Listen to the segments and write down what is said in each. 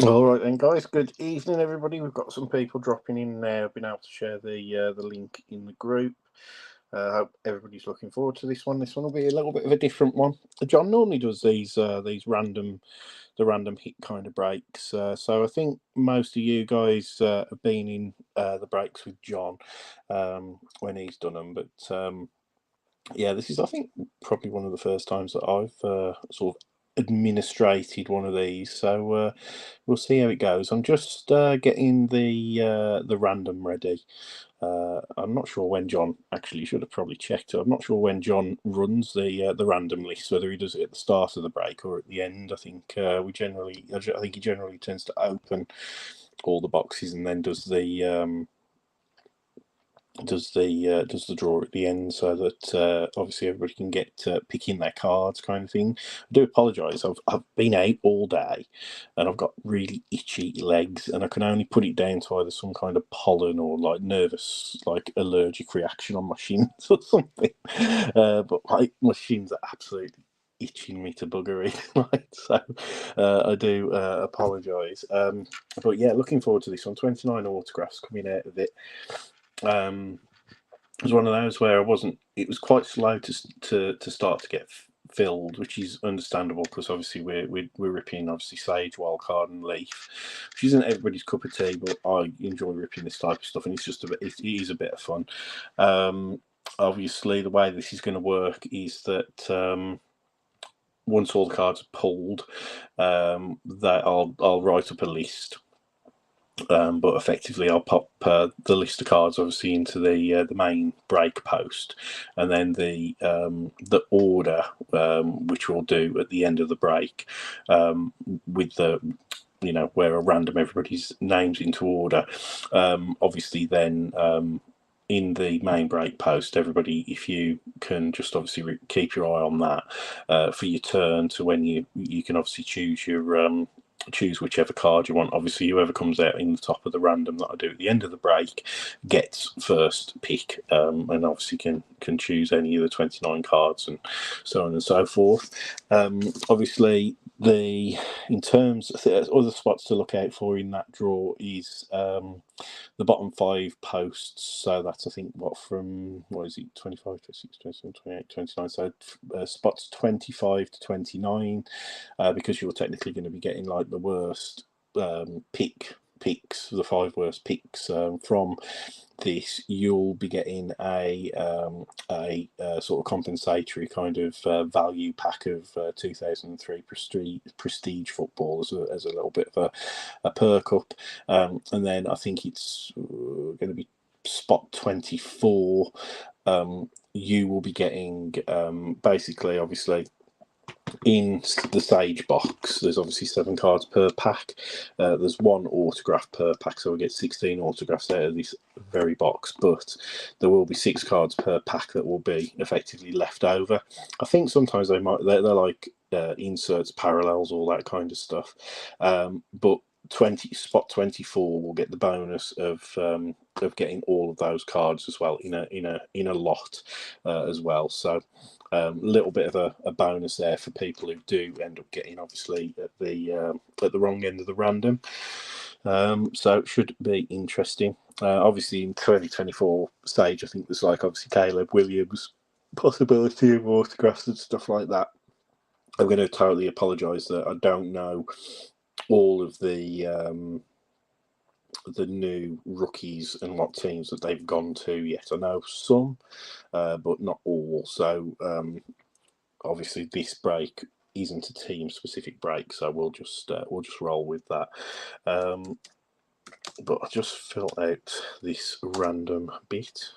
All right then, guys. Good evening, everybody. We've got some people dropping in now. I've been able to share the link in the group. Hope everybody's looking forward to this one. This one will be a little bit of a different one. John normally does these random hit kind of breaks. So I think most of you guys have been in the breaks with John when he's done them. But yeah, this is, I think, probably one of the first times that I've sort of administrated one of these. So we'll see how it goes. I'm just getting the random ready. I'm not sure when John actually should have probably checked it. I'm not sure when John runs the random list, whether he does it at the start of the break or at the end. I think I think he generally tends to open all the boxes and then does the draw at the end, so that obviously everybody can get picking their cards, kind of thing. I do apologise. I've been out all day, and I've got really itchy legs, and I can only put it down to either some kind of pollen or like nervous, like allergic reaction on my shins or something. But my shins are absolutely itching me to buggery, right? So I do apologise. But yeah, looking forward to this one. 29 autographs coming out of it. It was one of those where I wasn't. It was quite slow to start to get filled, which is understandable because obviously we're ripping obviously Sage, Wildcard, and Leaf, which isn't everybody's cup of tea, but I enjoy ripping this type of stuff, and it's just it is a bit of fun. Obviously, the way this is going to work is that. Once all the cards are pulled, that I'll write up a list. But effectively, I'll pop the list of cards obviously into the main break post, and then the order which we'll do at the end of the break with the where I random everybody's names into order. Obviously, then. In the main break post, everybody, if you can just obviously keep your eye on that for your turn to when you can obviously choose whichever card you want. Obviously, whoever comes out in the top of the random that I do at the end of the break gets first pick, and obviously can choose any of the 29 cards and so on and so forth. Obviously, in terms of other spots to look out for in that draw is the bottom 5 posts. So that's, I think, from 25, 26, 27, 28, 29. So spots 25 to 29, because you're technically going to be getting like the worst picks, the 5 worst picks from this. You'll be getting a sort of compensatory kind of value pack of 2003 prestige football as a little bit of a perk up, and then I think it's going to be spot 24. You will be getting basically, obviously, in the Sage box, there's obviously 7 cards per pack. There's 1 autograph per pack, so we get 16 autographs out of this very box, but there will be 6 cards per pack that will be effectively left over. I think sometimes they're like inserts, parallels, all that kind of stuff. But spot 24 will get the bonus of getting all of those cards as well in a lot as well. So a little bit of a bonus there for people who do end up getting obviously at the wrong end of the random. So it should be interesting. Obviously in 2024 stage, I think there's like obviously Caleb Williams possibility of autographs and stuff like that. I'm going to totally apologise that I don't know all of the new rookies and what teams that they've gone to yet. I know some, but not all. So obviously this break isn't a team specific break, so we'll just roll with that. But I just fill out this random bit.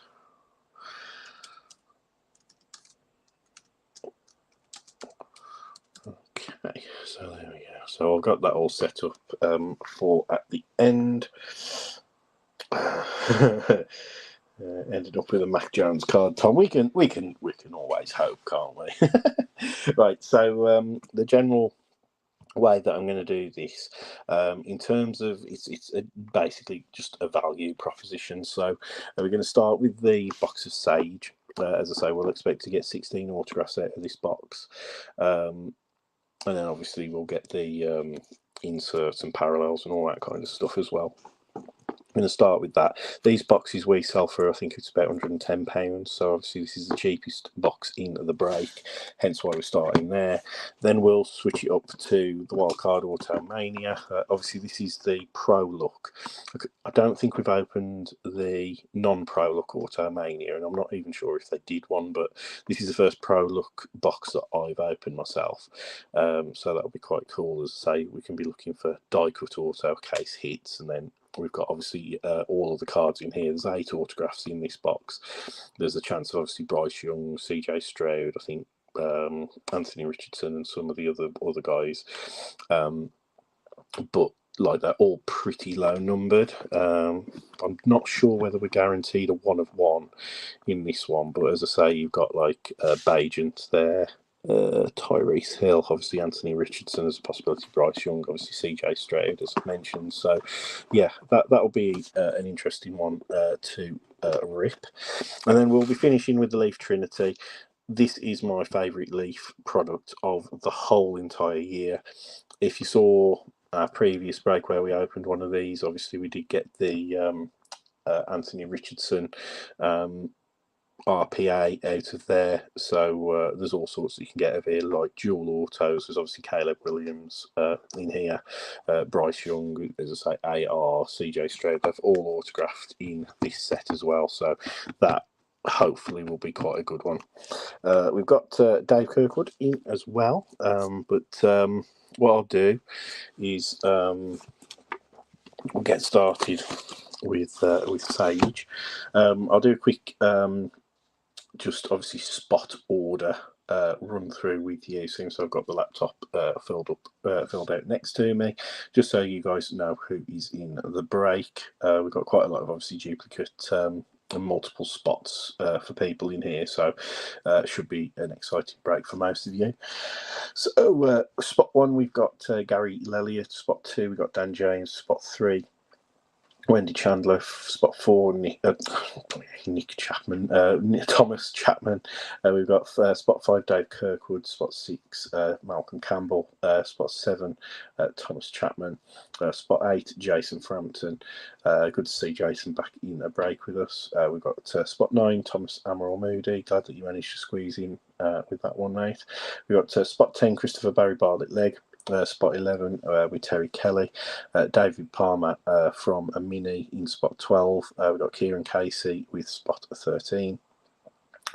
Okay, so there we go. So I've got that all set up for at the end. Ended up with a Mac Jones card, Tom. We can always hope, can't we? Right. So the general way that I'm going to do this, in terms of it's basically just a value proposition. So we're going to start with the box of Sage. As I say, we'll expect to get 16 autographs out of this box. And then obviously we'll get the inserts and parallels and all that kind of stuff as well. I'm going to start with that. These boxes we sell for, I think it's about £110. So obviously this is the cheapest box in the break, hence why we're starting there. Then we'll switch it up to the Wildcard Auto Mania. Obviously this is the Pro Look. I don't think we've opened the non-Pro Look Auto Mania, and I'm not even sure if they did one, but this is the first Pro Look box that I've opened myself. So that'll be quite cool. As I say, we can be looking for die-cut auto case hits, and then we've got obviously all of the cards in here. There's 8 autographs in this box. There's a chance of obviously Bryce Young, CJ Stroud, I think Anthony Richardson, and some of the other guys. But like they're all pretty low numbered. I'm not sure whether we're guaranteed a 1 of 1 in this one, but as I say, you've got like Bajent there. Tyrese Hill, obviously Anthony Richardson as a possibility, Bryce Young, obviously CJ Stroud as mentioned. So yeah, that'll be an interesting one to rip. And then we'll be finishing with the Leaf Trinity. This is my favourite Leaf product of the whole entire year. If you saw our previous break where we opened one of these, obviously we did get the Anthony Richardson RPA out of there, so there's all sorts that you can get over here, like dual autos. There's obviously Caleb Williams in here, Bryce Young, as I say, AR, CJ Stroud. They've all autographed in this set as well, so that hopefully will be quite a good one. We've got Dave Kirkwood in as well, but what I'll do is we'll get started with Sage. I'll do a quick just obviously spot order run through with you, since I've got the laptop filled out next to me, just so you guys know who is in the break. We've got quite a lot of obviously duplicate and multiple spots for people in here, so should be an exciting break for most of you. So spot 1 we've got Gary Lelliott, spot 2 we've got Dan James, spot 3 Wendy Chandler, spot 4 Nick Chapman, Thomas Chapman. We've got spot 5 Dave Kirkwood, spot 6 Malcolm Campbell, spot 7 Thomas Chapman, spot 8 Jason Frampton. Good to see Jason back in a break with us. We've got spot 9 Thomas Amaral Moody. Glad that you managed to squeeze in with that one, mate. We've got spot 10 Christopher Barry Bartlett Leg. Spot 11 with Terry Kelly, David Palmer from a mini in spot 12. We've got Kieran Casey with spot 13.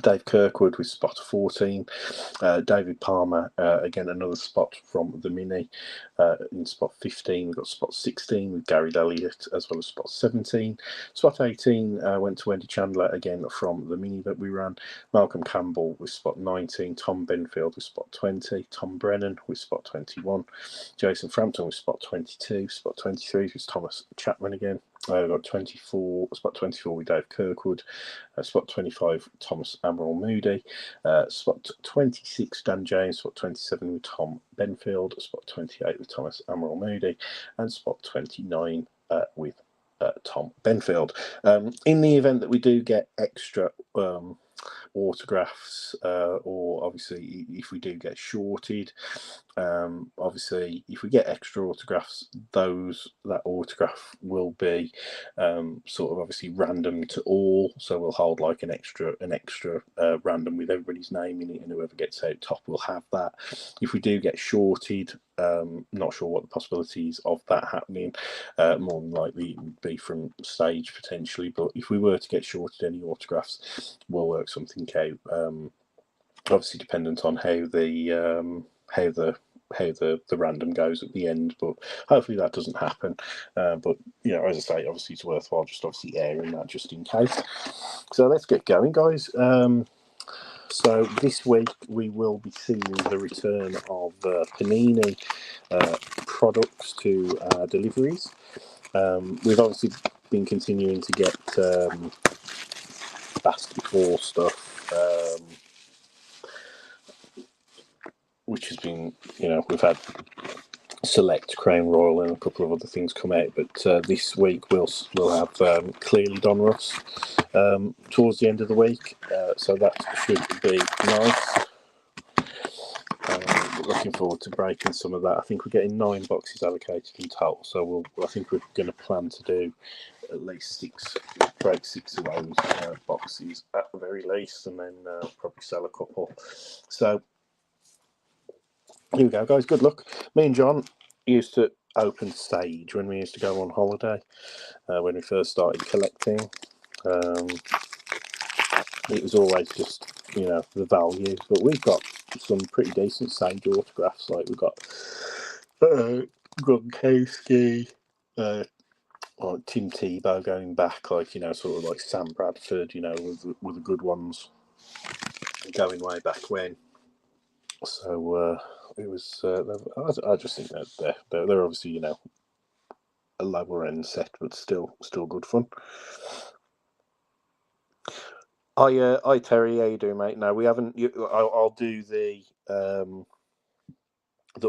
Dave Kirkwood with spot 14. David Palmer, again, another spot from the mini in spot 15. We've got spot 16 with Gary Elliott, as well as spot 17. Spot 18 went to Wendy Chandler, again, from the mini that we ran. Malcolm Campbell with spot 19. Tom Benfield with spot 20. Tom Brennan with spot 21. Jason Frampton with spot 22. Spot 23 was Thomas Chapman again. We've got spot 24 with Dave Kirkwood, spot 25 Thomas Amaral Moody, spot 26 Dan James, spot 27 with Tom Benfield, spot 28 with Thomas Amaral Moody, and spot 29 with Tom Benfield. In the event that we do get extra autographs, or obviously if we do get shorted, obviously if we get extra autographs, that autograph will be sort of obviously random to all, so we'll hold like an extra random with everybody's name in it, and whoever gets out top will have that. If we do get shorted, not sure what the possibilities of that happening, more than likely it would be from Stage potentially, but if we were to get shorted any autographs, we'll work something out, obviously dependent on how the random goes at the end, but hopefully that doesn't happen. But as I say, obviously it's worthwhile just obviously airing that just in case. So let's get going, guys. So this week we will be seeing the return of Panini products to deliveries. We've obviously been continuing to get basketball stuff, which has been, we've had Select, Crown Royal, and a couple of other things come out. But this week we'll have clearly Don Russ towards the end of the week, so that should be nice. looking forward to breaking some of that. I think we're getting 9 boxes allocated in total, so I think we're going to plan to do at least 6, break 6 of those boxes at the very least, and then probably sell a couple. So here we go, guys. Good luck. Me and John used to open Sage when we used to go on holiday, when we first started collecting. It was always just, the value, but we've got some pretty decent Sage autographs. Like we've got Gronkowski, or Tim Tebow going back, like, sort of like Sam Bradford, were the good ones going way back when. So it was. I just think that they're obviously, a lower end set, but still good fun. Hi Terry, how you doing, mate? No, we haven't. I'll do the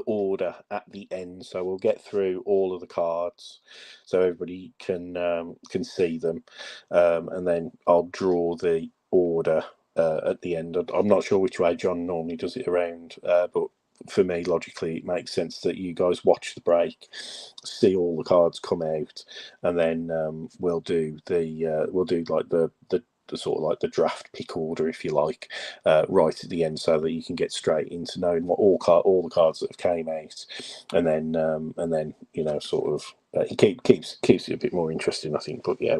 order at the end, so we'll get through all of the cards so everybody can see them, and then I'll draw the order at the end. I'm not sure which way John normally does it around, but for me, logically, it makes sense that you guys watch the break, see all the cards come out, and then we'll do like the sort of like the draft pick order, if you like, right at the end, so that you can get straight into knowing what all the cards that have came out, and then sort of it keeps it a bit more interesting, I think. But yeah,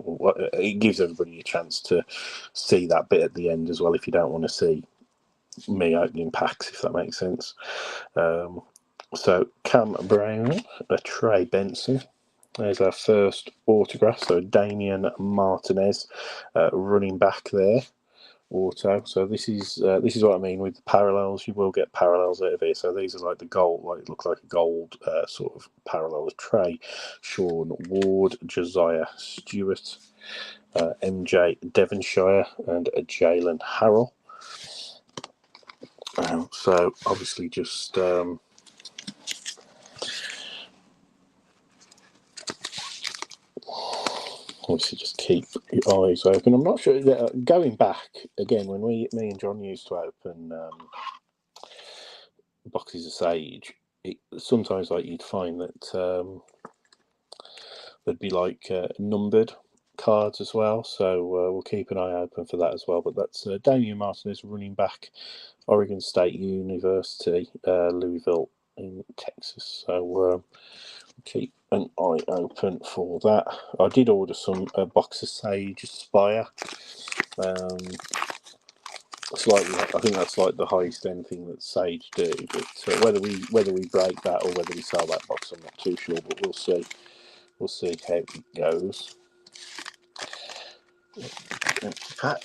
it gives everybody a chance to see that bit at the end as well, if you don't want to see me opening packs, if that makes sense. So Cam Brown, Trey Benson. There's our first autograph. So Damian Martinez, running back there, auto. So this is what I mean with the parallels. You will get parallels out of here. So these are like the gold, like it looks like a gold sort of parallel of Trey, Sean Ward, Josiah Stewart, MJ Devonshire, and Jalen Harrell. So obviously just obviously just keep your eyes open. I'm not sure, going back again, when me and John used to open boxes of Sage, sometimes like you'd find that there'd be like numbered cards as well, so we'll keep an eye open for that as well. But that's Damian Martinez, running back, Oregon State University, Louisville in Texas. So keep an eye open for that. I did order some box of Sage Aspire. Slightly, I think that's like the highest end thing that Sage do. But whether we break that or whether we sell that box, I'm not too sure. But we'll see. We'll see how it goes. Pack.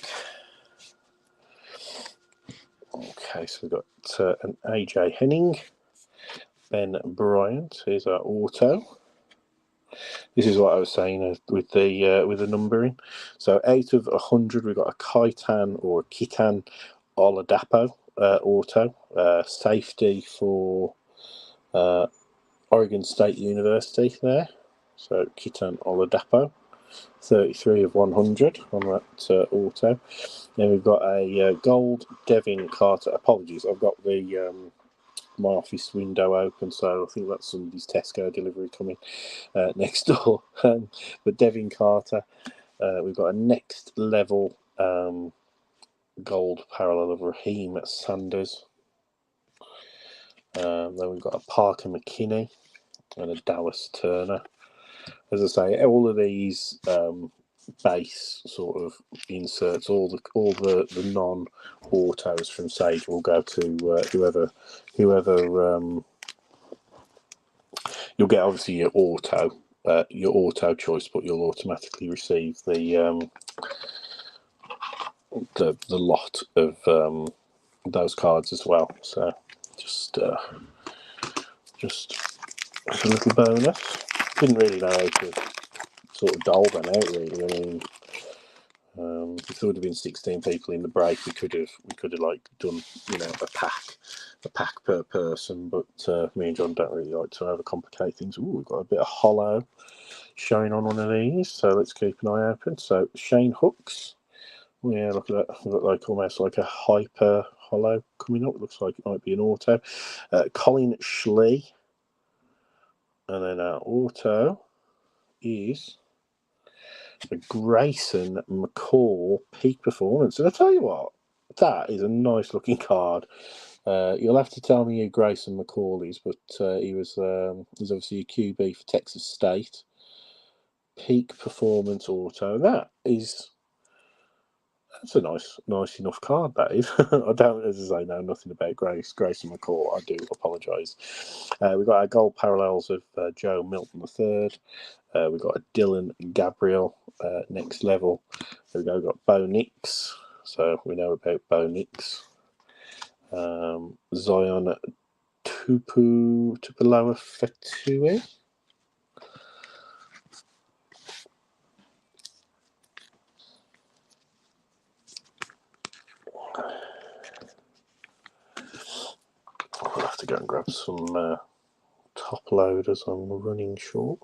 Okay, so we've got an AJ Henning, Ben Bryant. Here's our auto. This is what I was saying with the numbering. So out of 100, we've got a Kaitan or a Kitan Oladapo auto. Safety for Oregon State University there. So Kitan Oladapo, 33 of 100 on that auto. Then we've got a gold Devin Carter. Apologies, I've got the my office window open, so I think that's somebody's Tesco delivery coming next door. But Devin Carter, we've got a next level gold parallel of Raheem Sanders. Then we've got a Parker McKinney and a Dallas Turner. As I say, all of these base sort of inserts, all the non-autos from Sage will go to whoever you'll get obviously your auto choice, but you'll automatically receive the lot of those cards as well. So just a little bonus. Didn't really know how to sort of dole them out, really. I mean, if there would have been 16 people in the break, we could have like done a pack per person. But me and John don't really like to overcomplicate things. Ooh, we've got a bit of hollow showing on one of these, so let's keep an eye open. So Shane Hooks, yeah, look at that. Look like almost like a hyper holo coming up. Looks like it might be an auto. Colin Schley. And then our auto is a Grayson McCall Peak Performance. And I tell you what, that is a nice looking card. You'll have to tell me who Grayson McCall is, but he's obviously a QB for Texas State. Peak Performance auto. That's a nice enough card, that is. I don't, as I say, know nothing about Grayson McCall. I do apologise. We've got our gold parallels of Joe Milton III. We've got a Dylan Gabriel next level. There we go. We've got Bo Nix. So we know about Bo Nix. Zion Tupaloa Fetue. I'll have to go and grab some top loaders. I'm running short.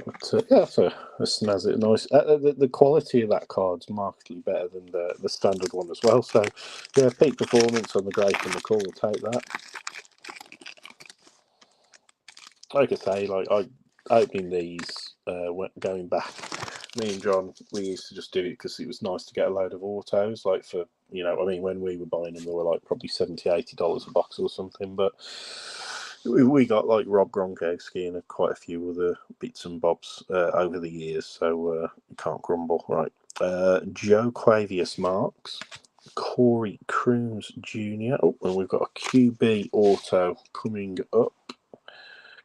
But yeah, that's a snazzy, nice. The quality of that card's markedly better than the standard one as well. So yeah, peak performance on the Grayson McCall. We'll take that. Like I say, I opening these going back. Me and John, we used to just do it because it was nice to get a load of autos. Like for when we were buying them, they were like probably $70-$80 a box or something. But we got like Rob Gronkowski and quite a few other bits and bobs over the years, so you can't grumble. Right, Joe Quavius Marks, Corey Crooms Jr. Oh, and we've got a QB auto coming up.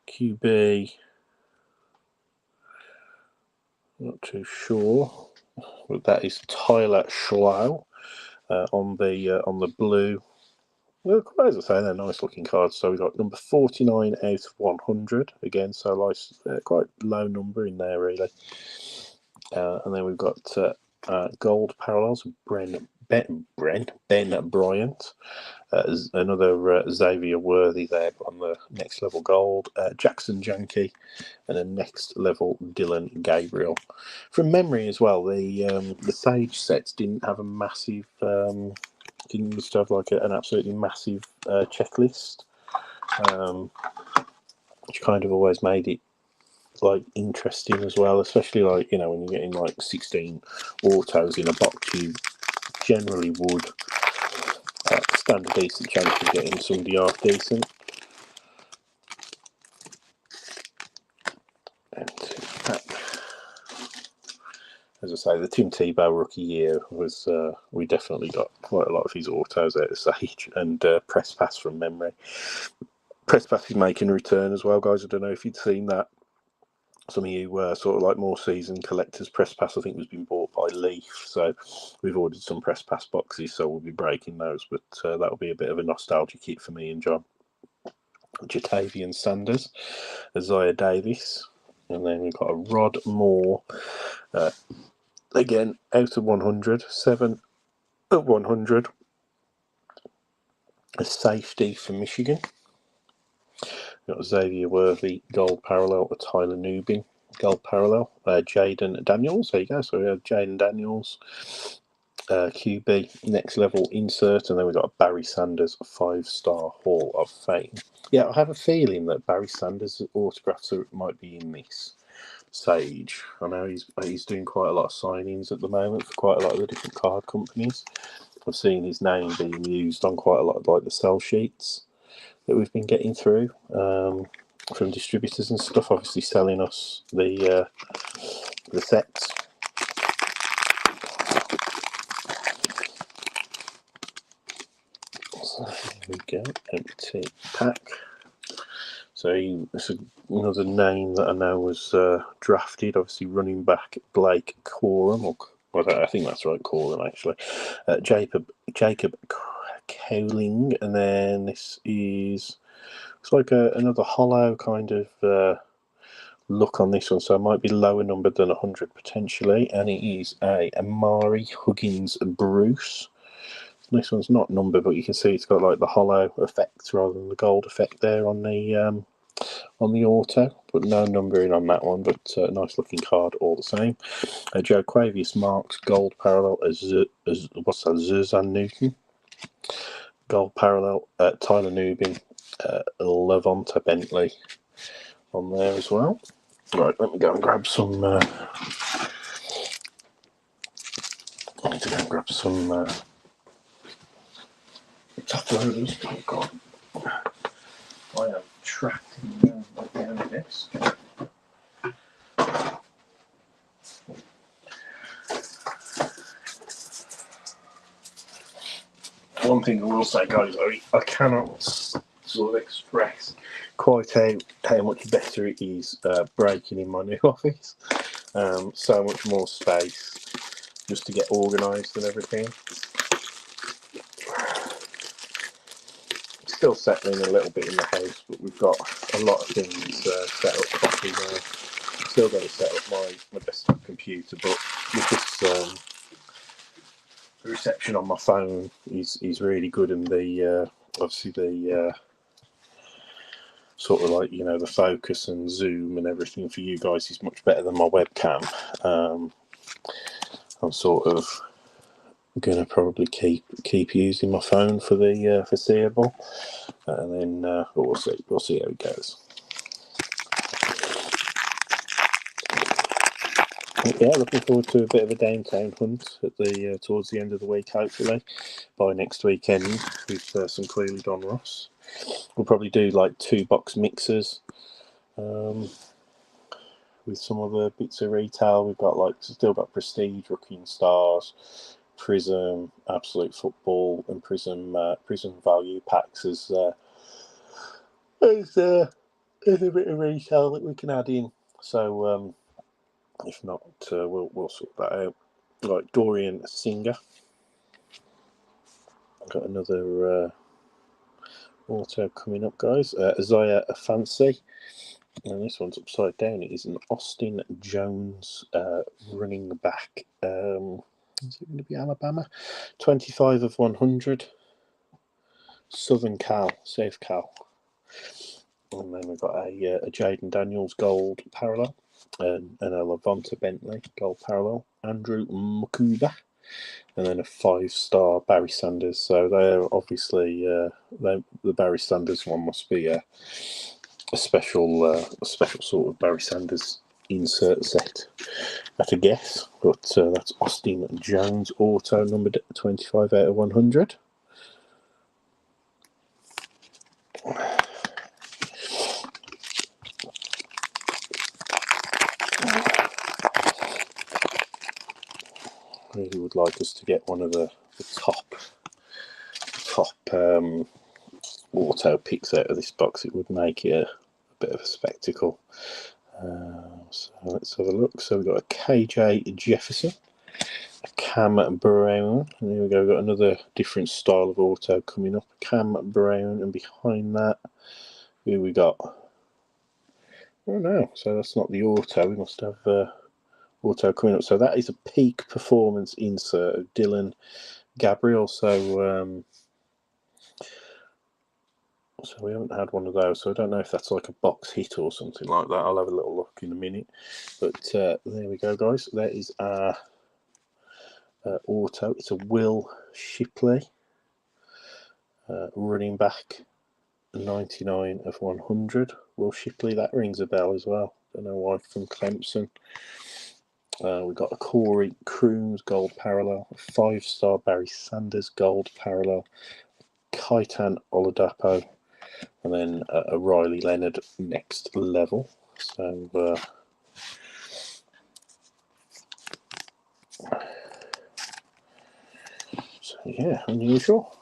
QB, not too sure, but that is Tyler Schlau on the blue. Well, as I say, they're nice looking cards. So we've got number 49 out of 100 again, so quite low number in there really. And then we've got gold parallels. Ben Bryant. Another Xavier Worthy there on the next level gold. Jackson Janke, and a next level Dylan Gabriel. From memory as well, the Sage sets didn't have a massive. Didn't used to have like an absolutely massive checklist, which kind of always made it like interesting as well. Especially like when you're getting like 16 autos in a box, you generally would stand a decent chance of getting somebody half decent. And as I say, the Tim Tebow rookie year was we definitely got quite a lot of his autos out of Sage, and press pass from memory. Press pass is making a return as well, guys. I don't know if you'd seen that. Some of you sort of like more seasoned collectors. Press pass, I think, was being bought by Leaf, so we've ordered some press pass boxes, so we'll be breaking those. But that'll be a bit of a nostalgia kit for me and John. Jatavian Sanders, Isaiah Davis, and then we've got a Rod Moore. Again, out of 100, 7 of 100. A safety for Michigan. We've got Xavier Worthy, gold parallel, a Tyler Nubin, gold parallel. Jaden Daniels, there you go. So we have Jaden Daniels, QB, next level insert, and then we've got a Barry Sanders 5-star Hall of Fame. Yeah, I have a feeling that Barry Sanders' autographs might be in this Sage. I know he's doing quite a lot of signings at the moment for quite a lot of the different card companies. I've seen his name being used on quite a lot of like the sell sheets that we've been getting through from distributors and stuff, obviously selling us the sets. So here we go, empty pack. So it's another name that I know was drafted, obviously running back Blake Corum, I think that's right, Corum actually. Jacob Cowling, and then this is it's like another hollow kind of look on this one, so it might be lower numbered than 100 potentially, and it is a Amari Huggins Bruce. This one's not numbered, but you can see it's got like the hollow effect rather than the gold effect there on the auto, but no numbering on that one, but nice looking card all the same. Joe Quavius Marks, gold parallel as what's that, Zuzan Newton. Gold parallel, Tyler Newbin, Levante Bentley on there as well. Right, let me go and grab some. I need to go and grab some top loaders. Oh God, I am trapped in my own desk. One thing I will say, guys, I cannot sort of express quite how much better it is breaking in my new office. So much more space just to get organised and everything. Still settling a little bit in the house, but we've got a lot of things set up properly now. Still got to set up my desktop computer, but with this the reception on my phone is really good, and the obviously the sort of like, you know, the focus and zoom and everything for you guys is much better than my webcam. I'm sort of gonna probably keep using my phone for the foreseeable, and then we'll see how it goes. Yeah, looking forward to a bit of a downtown hunt at the towards the end of the week, hopefully by next weekend, with some clearly Don Ross. We'll probably do like 2-box mixers with some other bits of retail. We've got still got Prestige, Rookie and Stars, Prism, Absolute Football, and Prism value packs as a bit of retail that we can add in. So if not, we'll sort that out. Like Dorian Singer, got another auto coming up, guys. Isaiah Fancy, and this one's upside down. It is an Austin Jones running back. Is it going to be Alabama? 25 of 100. Southern Cal, Safe Cal. And then we've got a Jaden Daniels gold parallel, and a Levante Bentley gold parallel. Andrew Mukuba, and then a 5-star Barry Sanders. So they're obviously the Barry Sanders one must be a special sort of Barry Sanders insert set at a guess. But that's Austin Jones auto numbered 25 out of 100. Really would like us to get one of the top auto picks out of this box. It would make it a bit of a spectacle. So let's have a look. So we've got a KJ Jefferson, a Cam Brown, and here we go. We've got another different style of auto coming up. Cam Brown, and behind that, who we got? Oh no, so that's not the auto. We must have auto coming up. So that is a peak performance insert of Dylan Gabriel. So we haven't had one of those, so I don't know if that's like a box hit or something like that. I'll have a little look in a minute. But there we go, guys. That is our auto. It's a Will Shipley running back, 99 of 100. Will Shipley, that rings a bell as well. Don't know why, from Clemson. We've got a Corey Crooms gold parallel, a 5-star Barry Sanders gold parallel, Kaitan Oladapo, and then a Riley Leonard next level. So yeah, unusual.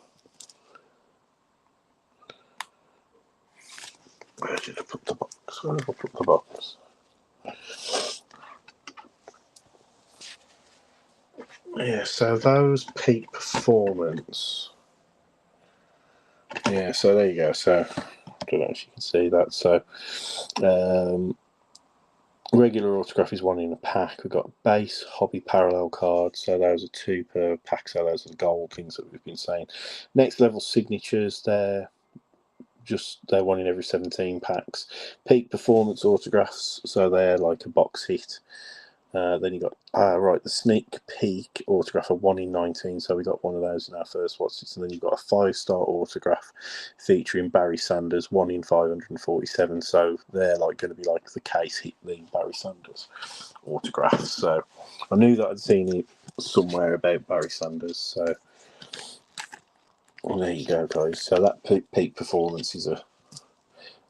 Where did I put the box? Where did I put the box? Yeah, so those peak performance. Yeah, so there you go. So I don't know if you can see that. So regular autograph is one in a pack. We've got base hobby parallel cards. So those are 2 per pack. So those are the gold things that we've been saying. Next level signatures, they're 1 in every 17 packs. Peak performance autographs, so they're like a box hit. Then you got right, the sneak peek autograph of 1 in 19, so we got one of those in our first watch. And then you've got a 5-star autograph featuring Barry Sanders, 1 in 547. So they're like going to be like the case hit the Barry Sanders autographs. So I knew that I'd seen it somewhere about Barry Sanders. So well, there you go, guys. So that peak performance is a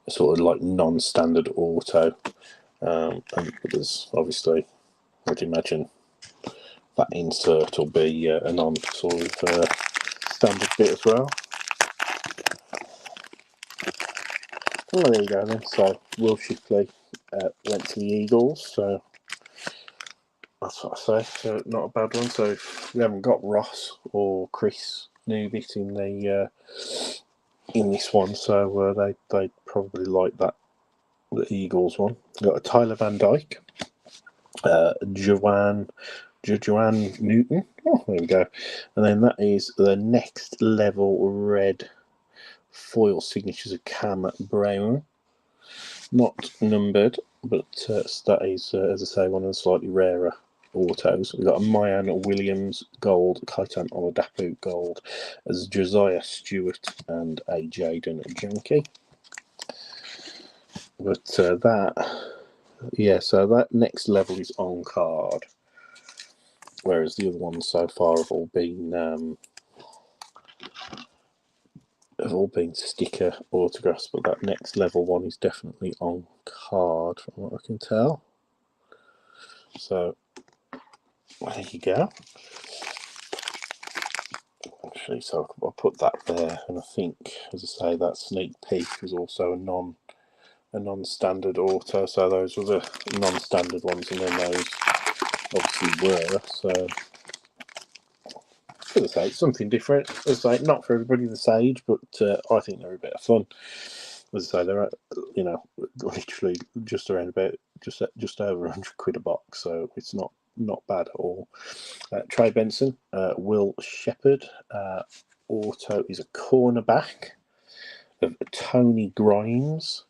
sort of like non-standard auto, and there's obviously, I'd imagine that insert will be a non sort of standard bit as well. Well, there you go then. So Will Shipley went to the Eagles, so that's what I say. So not a bad one. So we haven't got Ross or Chris Newbit in this one, so they probably like that, the Eagles one. We've got a Tyler Van Dyke, Joanne Newton. Oh, there we go. And then that is the next level red foil signatures of Cam Brown. Not numbered, but that is, as I say, one of the slightly rarer autos. We've got a Mayan Williams gold, Kaitan Oladapu gold, as Josiah Stewart and a Jaden Junkie. But so that next level is on card, whereas the other ones so far have all been sticker autographs. But that next level one is definitely on card, from what I can tell. So there you go. Actually, so I'll put that there, and I think, as I say, that sneak peek is also a non-standard auto. So those were the non-standard ones, and then those obviously were. So as I say, it's something different. As I say, not for everybody this age, but I think they're a bit of fun. As I say, they're literally just around about just over £100 a box, so it's not bad at all. Trey Benson, Will Shepherd, auto is a cornerback of Tony Grimes.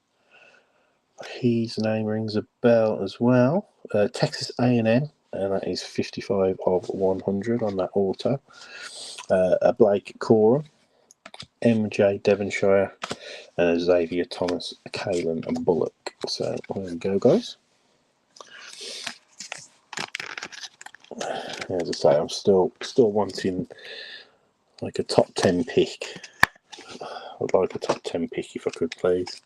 His name rings a bell as well. Texas A&M, and that is 55 of 100 on that auto. Blake Corum, MJ Devonshire, and Xavier Thomas, Kalen and Bullock. So there we go, guys. As I say, I'm still wanting like a top 10 pick. I'd like a top 10 pick if I could, please.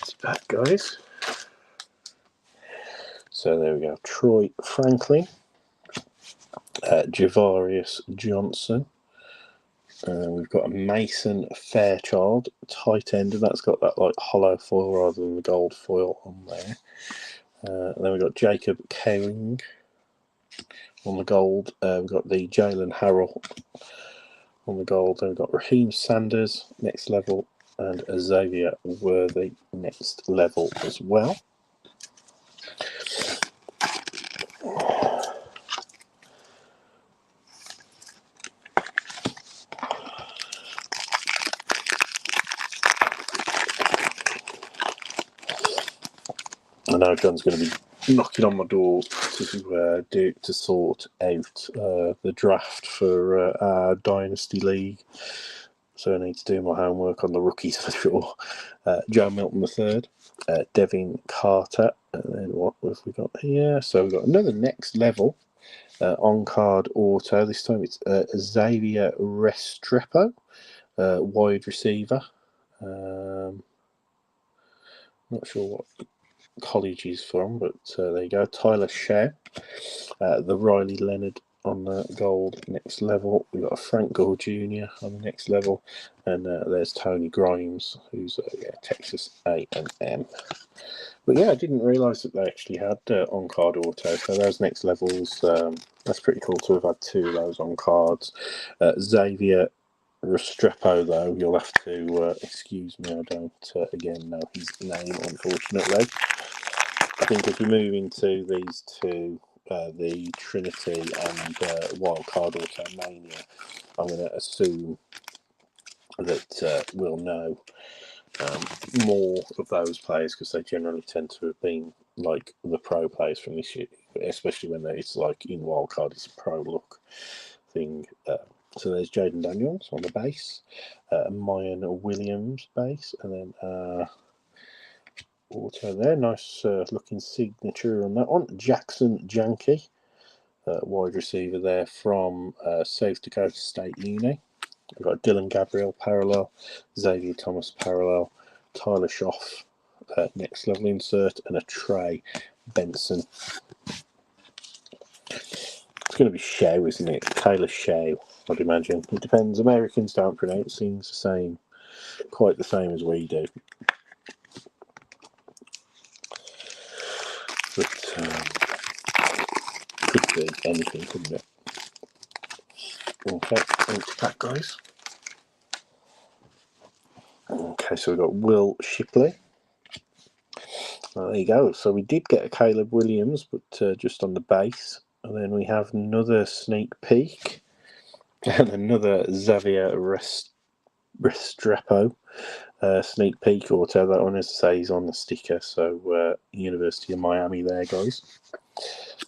It's back, guys. So there we go. Troy Franklin, Javarius Johnson. We've got a Mason Fairchild tight end, and that's got that like hollow foil rather than the gold foil on there. And then we've got Jacob Kering on the gold. We've got the Jalen Harrell on the gold. Then we've got Raheem Sanders next level, and Xavier Worthy next level as well. I know John's going to be knocking on my door to sort out the draft for our Dynasty League. So I need to do my homework on the rookies for sure. Joe Milton III, Devin Carter, and then what have we got here? So we've got another next level on-card auto. This time it's Xavier Restrepo, wide receiver. Not sure what college he's from, but there you go. Tyler Shea, the Riley Leonard on the gold next level. We've got a Frank Gore Jr. on the next level, and there's Tony Grimes, who's Texas A&M. But yeah, I didn't realise that they actually had on-card auto. So those next levels, that's pretty cool to have had two of those on cards. Xavier Restrepo, though, you'll have to excuse me, I don't again know his name, unfortunately. I think if we move into these two, the Trinity and Wildcard Auto Mania, I'm going to assume that will know more of those players, because they generally tend to have been like the pro players from this year, especially when it's like in wildcard, it's a pro look thing. So there's Jaden Daniels on the base, Mayan Williams base, and then auto there. Nice looking signature on that one. Jackson Janke, wide receiver there from South Dakota State Uni. We've got Dylan Gabriel parallel, Xavier Thomas parallel, Tyler Schoff next level insert, and a Trey Benson. It's going to be Show, isn't it? Taylor Show, I'd imagine. It depends. Americans don't pronounce things the same, quite the same as we do. But could be anything, couldn't it? Okay, empty pack, guys. Okay, so we've got Will Shipley. There you go. So we did get a Caleb Williams, but just on the base. And then we have another sneak peek. And another Xavier Restrepo sneak peek auto. That one, as I say, is on the sticker. So University of Miami there, guys.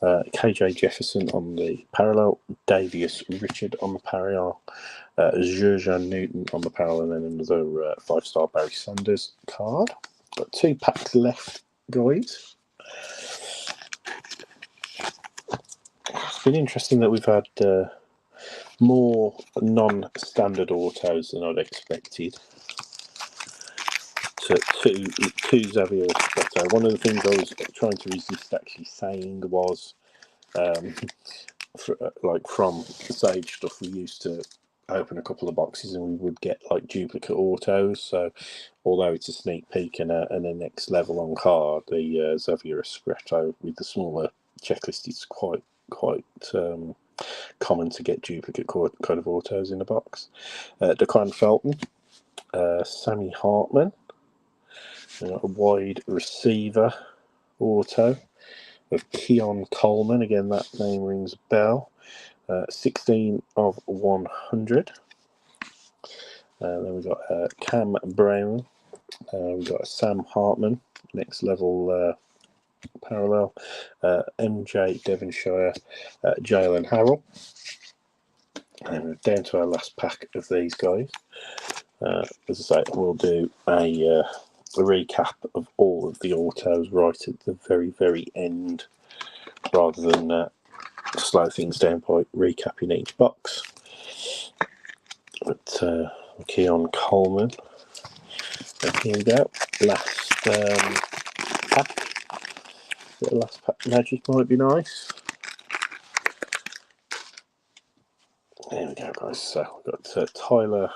KJ Jefferson on the parallel. Davius Richard on the parallel. Jean Newton on the parallel. And then another 5-star Barry Sanders card. Got 2 packs left, guys. It's been interesting that we've had more non-standard autos than I'd expected. To Xavier Espresso. One of the things I was trying to resist actually saying was, like from the Sage stuff, we used to open a couple of boxes and we would get like duplicate autos. So although it's a sneak peek and a next level on card, the Xavier Espresso with the smaller checklist is quite common to get duplicate kind of autos in a box. Daquan Felton, Sammy Hartman, a wide receiver auto of Keon Coleman. Again, that name rings a bell. 16 of 100. Then we've got Cam Brown. We've got Sam Hartman, next level parallel. MJ Devonshire, Jalen Harrell. And we're down to our last pack of these guys. As I say, we'll do a recap of all of the autos right at the very end, rather than slow things down by recapping each box. But Keon Coleman. Here we go. Last pack. The last pack magic might be nice. There we go, guys. So we've got Tyler,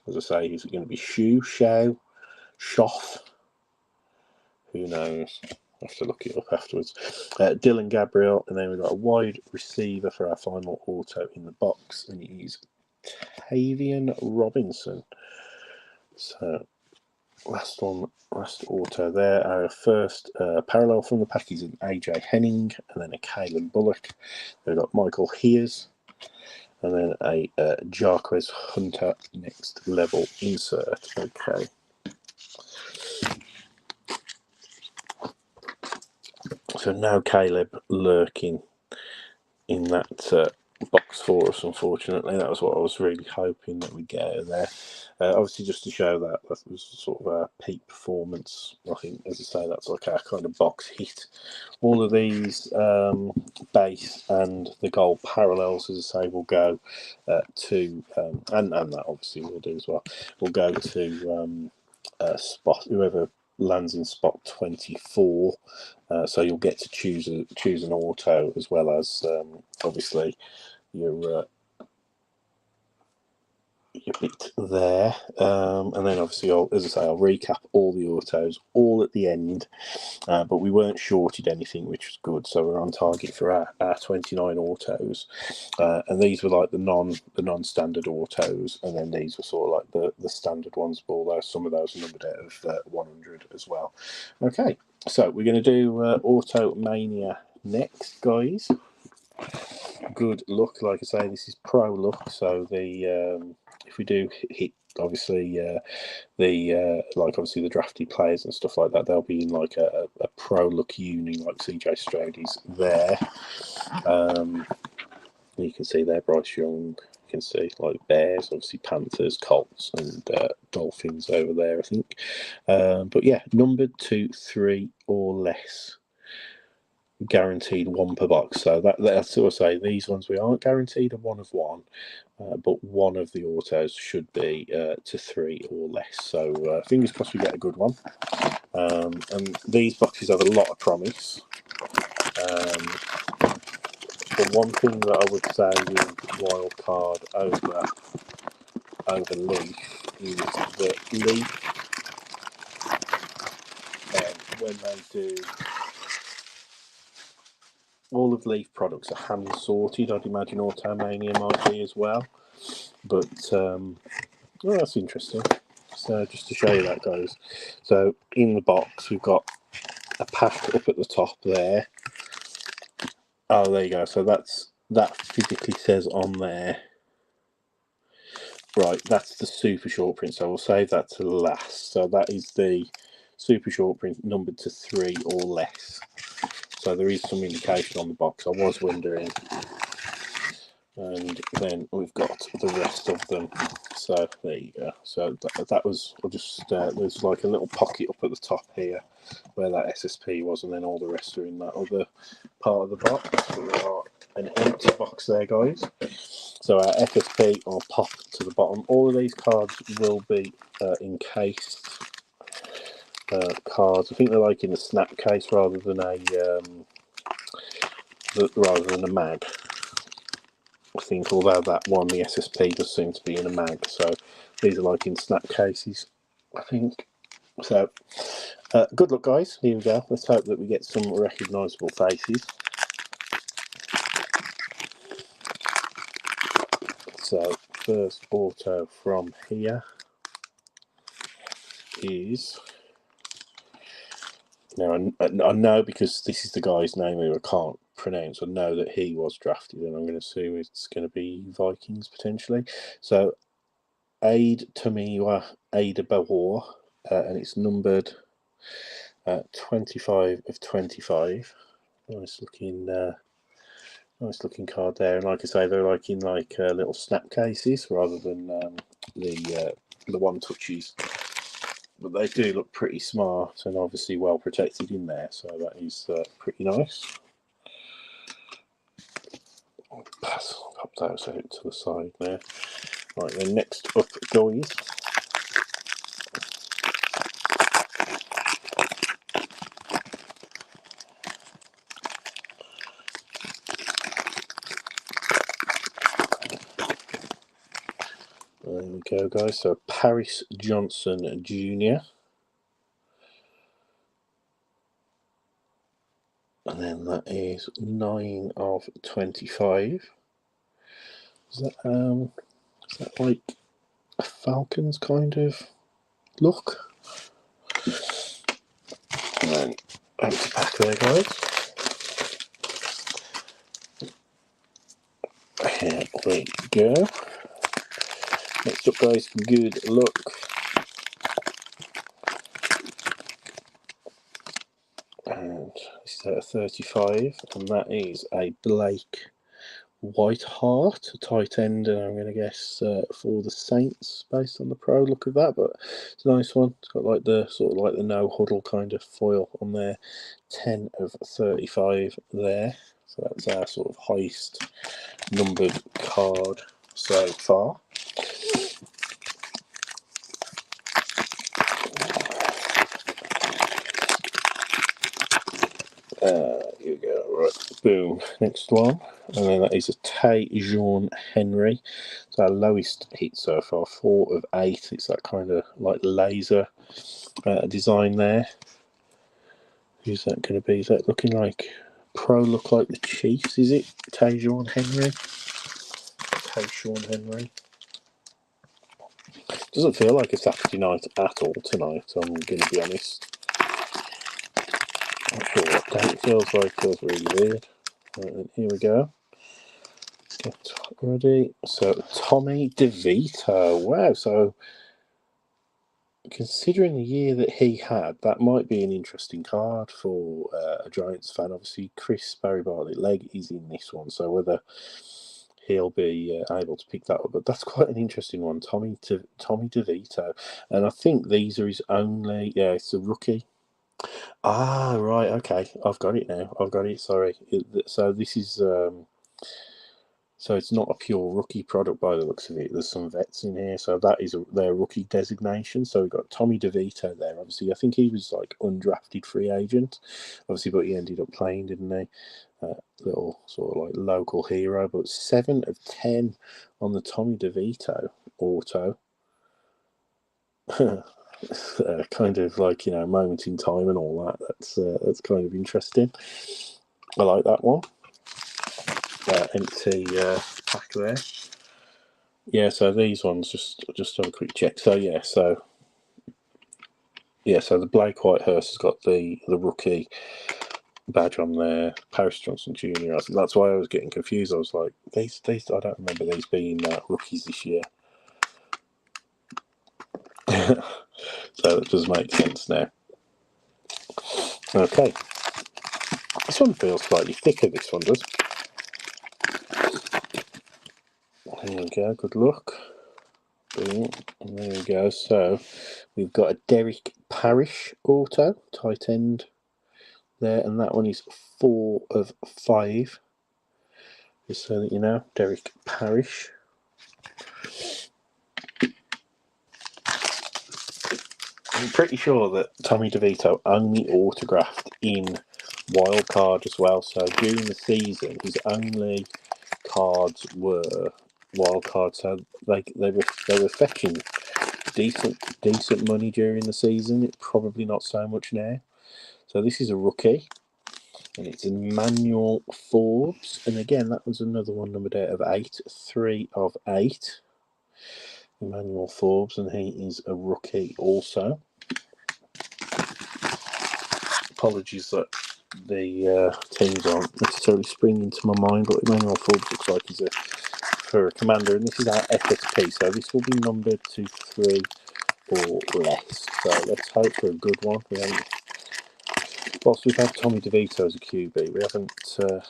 as I say, is it going to be Show, Schoff? Who knows? I'll have to look it up afterwards. Dylan Gabriel, and then we've got a wide receiver for our final auto in the box, and it is Tavian Robinson. So last auto there. Our first parallel from the pack is an AJ Henning, and then a Kalen Bullock. We've got Michael Hears, and then a Jarquez Hunter next level insert. Okay. So now Caleb lurking in that box for us, unfortunately. That was what I was really hoping that we'd get out of there. Obviously, just to show that was sort of our peak performance. I think, as I say, that's like our kind of box hit. All of these base and the gold parallels, as I say, will go to, and that obviously we'll do as well, will go to spot, whoever lands in spot 24. So you'll get to choose an auto, as well as obviously your bit there, and then obviously as I say, I'll recap all the autos all at the end, but we weren't shorted anything, which was good, so we're on target for our 29 autos, and these were like the non-standard autos, and then these were sort of like the standard ones, but although some of those are numbered out of 100 as well. Okay, so we're going to do Auto Mania next, guys. good luck. Like I say, this is pro luck, so the if we do hit, obviously like obviously the drafty players and stuff like that, they'll be in like a pro luck uni, like CJ Strode's there. You can see there Bryce Young. You can see like Bears, obviously Panthers, Colts, and Dolphins over there, I think. But yeah, numbered 2, 3 or less, guaranteed 1 per box. So that's what I say. These ones we aren't guaranteed a 1 of 1, but one of the autos should be to 3 or less. So fingers crossed we get a good one. And these boxes have a lot of promise. The one thing that I would say with Wildcard over Leaf is that Leaf, when they do, all of Leaf products are hand sorted. I'd imagine Automania might be as well. But well, that's interesting. So just to show you that, guys. So in the box we've got a pack up at the top there. Oh, there you go. So that physically says on there. Right, that's the super short print. So we'll save that to last. So that is the super short print numbered to 3 or less. So there is some indication on the box. I was wondering. And then we've got the rest of them. So there you go. So that was, I'll just there's like a little pocket up at the top here where that SSP was, and then all the rest are in that other part of the box. So we are an empty box there, guys. So our FSP will pop to the bottom. All of these cards will be encased cards. I think they're like in a snap case rather than a mag. I think, although that one, the SSP, does seem to be in a mag. So these are like in snap cases, I think. So good luck, guys. Here we go. Let's hope that we get some recognisable faces. So first auto from here is, now I know, because this is the guy's name who I can't pronounce, I know that he was drafted, and I'm going to assume it's going to be Vikings potentially. So Aid Tomiwa Adebayor, and it's numbered 25 of 25. Nice looking card there. And like I say, they're like in like little snap cases rather than the one touches. But they do look pretty smart and obviously well protected in there. So that is pretty nice. Pop those out to the side there. Right, then next up, guys. There we go, guys. So Paris Johnson Jr. And then that is 9 of 25. Is that like a Falcons kind of look? And then empty pack there, guys. Here we go. Next up, guys, good luck. And this is out of 35, and that is a Blake Whiteheart, a tight end, and I'm going to guess for the Saints based on the pro look of that, but it's a nice one. It's got like the sort of like the no huddle kind of foil on there. 10 of 35 there. So that's our sort of highest numbered card so far. Here we go, right, boom, next one, and then that is a Tajon Henry. It's our lowest hit so far, 4 of 8. It's that kind of like laser design there. Who's that going to be? Is that looking like pro look like the Chiefs, is it? Tajon Henry? Tajon Henry. Doesn't feel like a Saturday night at all tonight, I'm going to be honest. Not sure what day it feels like. It feels really weird. Right, here we go. Get ready. So Tommy DeVito. Wow. So considering the year that he had, that might be an interesting card for a Giants fan. Obviously, Chris Barry Bartlett leg is in this one, so whether he'll be able to pick that up, but that's quite an interesting one. Tommy DeVito, and I think these are his only. Yeah, it's a rookie. Ah, right. Okay, I've got it now. I've got it. Sorry. So this is. So it's not a pure rookie product by the looks of it. There's some vets in here, so that is their rookie designation. So we've got Tommy DeVito there. Obviously, I think he was like undrafted free agent, obviously, but he ended up playing, didn't he? Little sort of like local hero, but 7 of 10 on the Tommy DeVito auto. Kind of like, moment in time and all that. That's kind of interesting. I like that one. Empty pack there. Yeah, so these ones just have a quick check. So so the Blake Whitehurst has got the rookie badge on there. Paris Johnson Jr. That's why I was getting confused. I was like, these I don't remember these being rookies this year. So it does make sense now. Okay, this one feels slightly thicker. This one does. There we go. Good luck. Brilliant. And there we go. So we've got a Derek Parrish auto, tight end there, and that one is 4 of 5. Just so that you know, Derek Parrish. I'm pretty sure that Tommy DeVito only autographed in wildcard as well. So during the season, his only cards were wildcard. So they were fetching decent money during the season. It's probably not so much now. So this is a rookie, and it's Emmanuel Forbes. And again, that was another one numbered out of 8, 3 of 8. Emmanuel Forbes, and he is a rookie also. Apologies that the teams aren't necessarily springing to my mind, but Emmanuel Forbes looks like he's for a commander, and this is our FSP, so this will be numbered to 3 or less. So let's hope for a good one. Whilst we've had Tommy DeVito as a QB, we haven't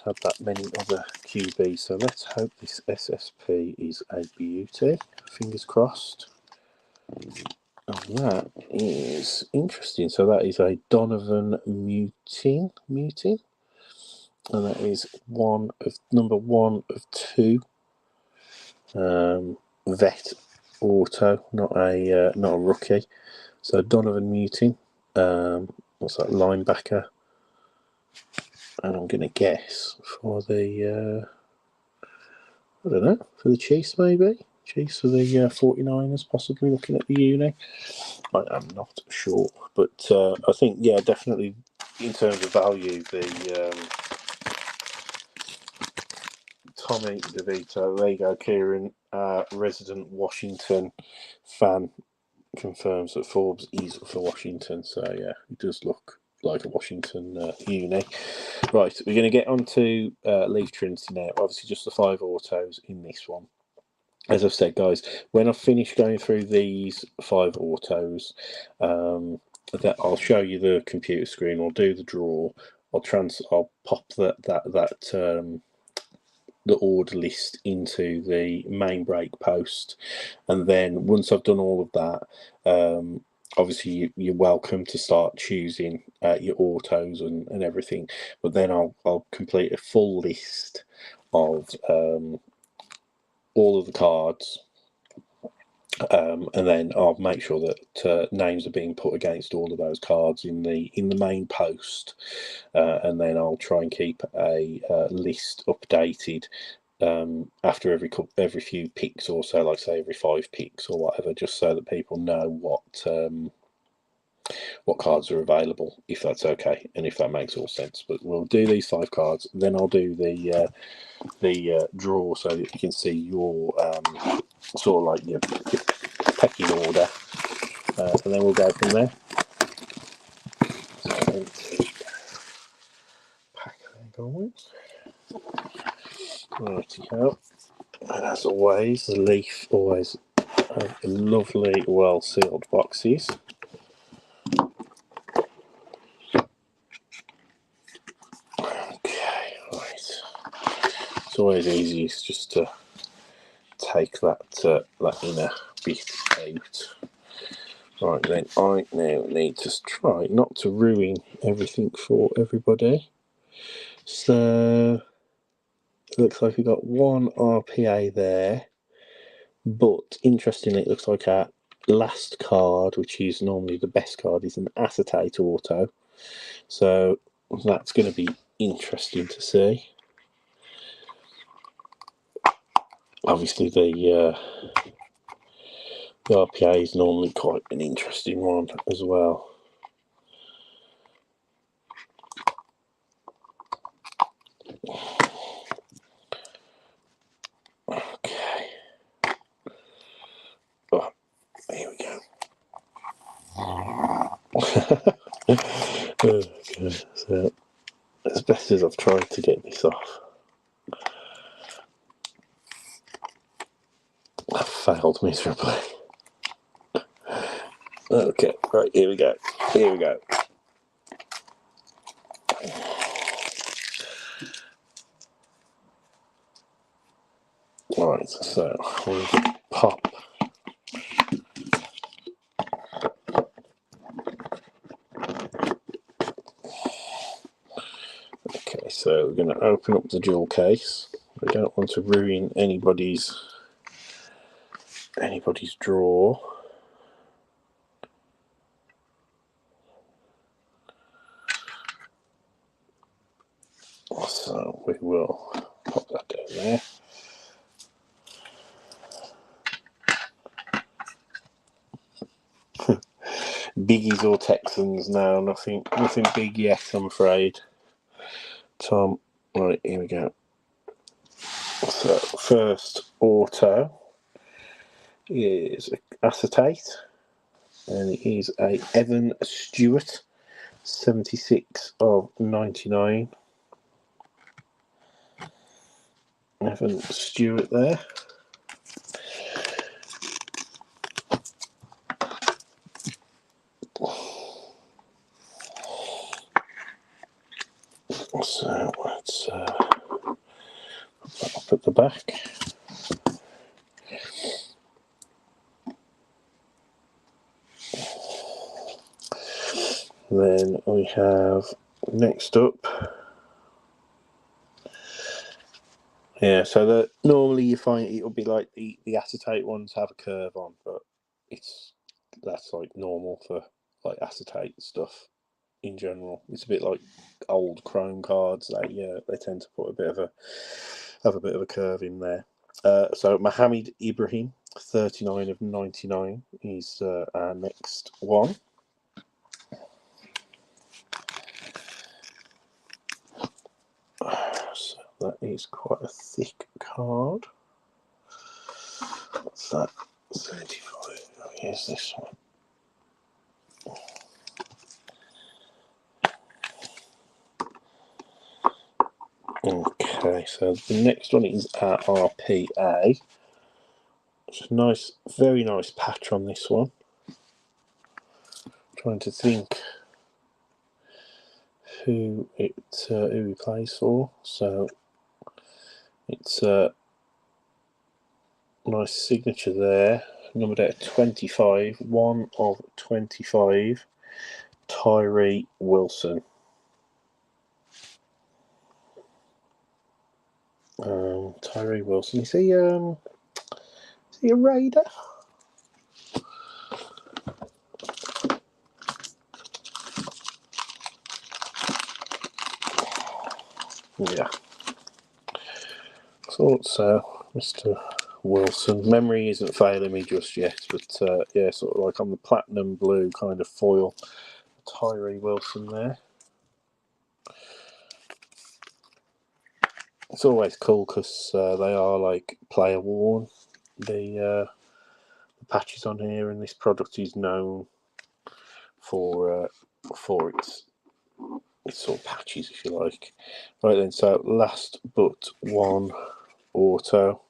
had that many other QBs, so let's hope this SSP is a beauty. Fingers crossed. And that is interesting. So that is a Donovan Mutin, and that is number 1 of 2. Vet auto, not a rookie. So Donovan Mutin. What's that, linebacker? And I'm going to guess for the I don't know, for the Chiefs maybe. Chiefs for the 49ers, possibly looking at the uni. I am not sure, but I think definitely in terms of value, the Tommy DeVito. There you go, Kieran, resident Washington fan, confirms that Forbes is for Washington. So it does look like a Washington uni. Right, we're going to get on to Leaf Trinity now. Obviously, just the 5 autos in this one. As I've said, guys, when I finish going through these 5 autos, that I'll show you the computer screen. I'll do the draw. I'll pop the order list into the main break post, and then once I've done all of that, obviously you're welcome to start choosing your autos and everything. But then I'll complete a full list of all of the cards. And then I'll make sure that names are being put against all of those cards in the main post, and then I'll try and keep a list updated after every few picks or so, like say every 5 picks or whatever, just so that people know what cards are available, if that's okay and if that makes all sense. But we'll do these 5 cards, then I'll do the draw so that you can see your sort of like your pecking order, and then we'll go from there. So empty pack there, guys. Righty-ho. as always, the Leaf always have lovely, well sealed boxes. Okay, right. It's always easiest just to take that inner bit out. Right then, I now need to try not to ruin everything for everybody. So it looks like we've got one RPA there, but interestingly, it looks like our last card, which is normally the best card, is an acetate auto. So that's going to be interesting to see. Obviously, the RPA is normally quite an interesting one as well. Okay. Oh, here we go. Okay, so as best as I've tried to get this off, I've failed miserably. Okay, right, here we go. Here we go. Right, so we'll pop. Okay, so we're going to open up the jewel case. We don't want to ruin anybody's draw. So we will pop that down there. Biggies or Texans now, nothing big yet, I'm afraid. Tom, right, here we go. So first auto is acetate, and it is a Evan Stewart, 76 of 99. Evan Stewart there. So let's put that up at the back. Then we have next up. Yeah, so normally you find it'll be like the acetate ones have a curve on, but that's like normal for like acetate stuff in general. It's a bit like old chrome cards. They tend to put have a bit of a curve in there. So Mohamed Ibrahim, 39 of 99 is our next one. So that is quite a thick card. What's that? 35. Oh, here's this one. Okay, so the next one is our RPA. It's a nice, very nice patch on this one. Trying to think who he plays for. So it's a nice signature there. Numbered at 25, 1 of 25. Tyree Wilson. Tyree Wilson. Is he a Raider? Yeah. Thought so, Mr. Wilson. Memory isn't failing me just yet, but yeah, sort of like on the platinum blue kind of foil. Tyree Wilson there. It's always cool because they are like player worn. The patches on here, and this product is known for its sort of patches, if you like. Right then, so last but one auto.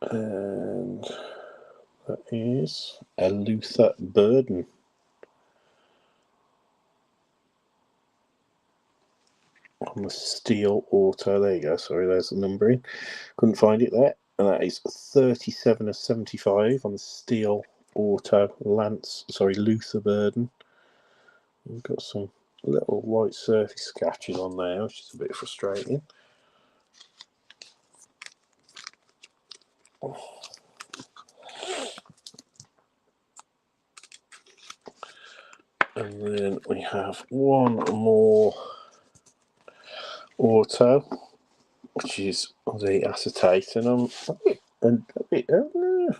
And that is a Luther Burden. On the steel auto, there you go, sorry, there's the numbering. Couldn't find it there. And that is 37 of 75 on the steel auto Luther Burden. We've got some little white surface scratches on there, which is a bit frustrating. And then we have one more auto, which is the acetate, and I'm a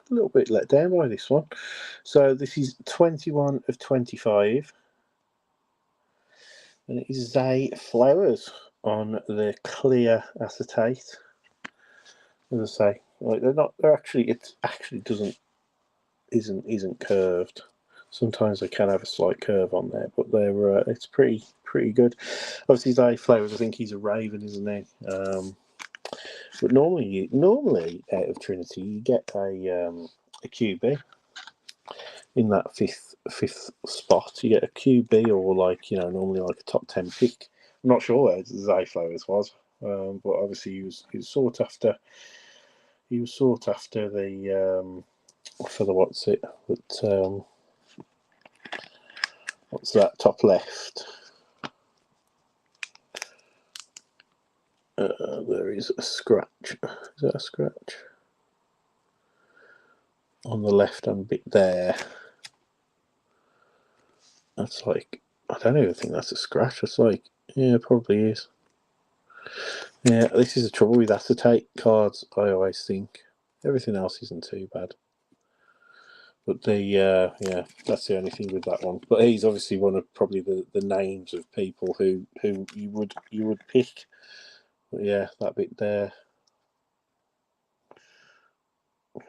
little bit let down by this one. So this is 21 of 25, and it is Zay Flowers on the clear acetate. As I say, like they're actually, it actually isn't curved. Sometimes they can have a slight curve on there, but they're it's pretty good. Obviously, Zay Flowers, I think he's a Raven, isn't he? But normally out of Trinity, you get a QB in that fifth spot. You get a QB or normally like a top 10 pick. I'm not sure where Zay Flowers was, but obviously he was sought after. He was sought after the for the what's that top left. There is a scratch. Is that a scratch? On the left-hand bit there. That's like, I don't even think that's a scratch. It's like, yeah, it probably is. Yeah, this is the trouble with acetate cards, I always think. Everything else isn't too bad. But yeah, that's the only thing with that one. But he's obviously one of probably the names of people who you would pick. But yeah, that bit there.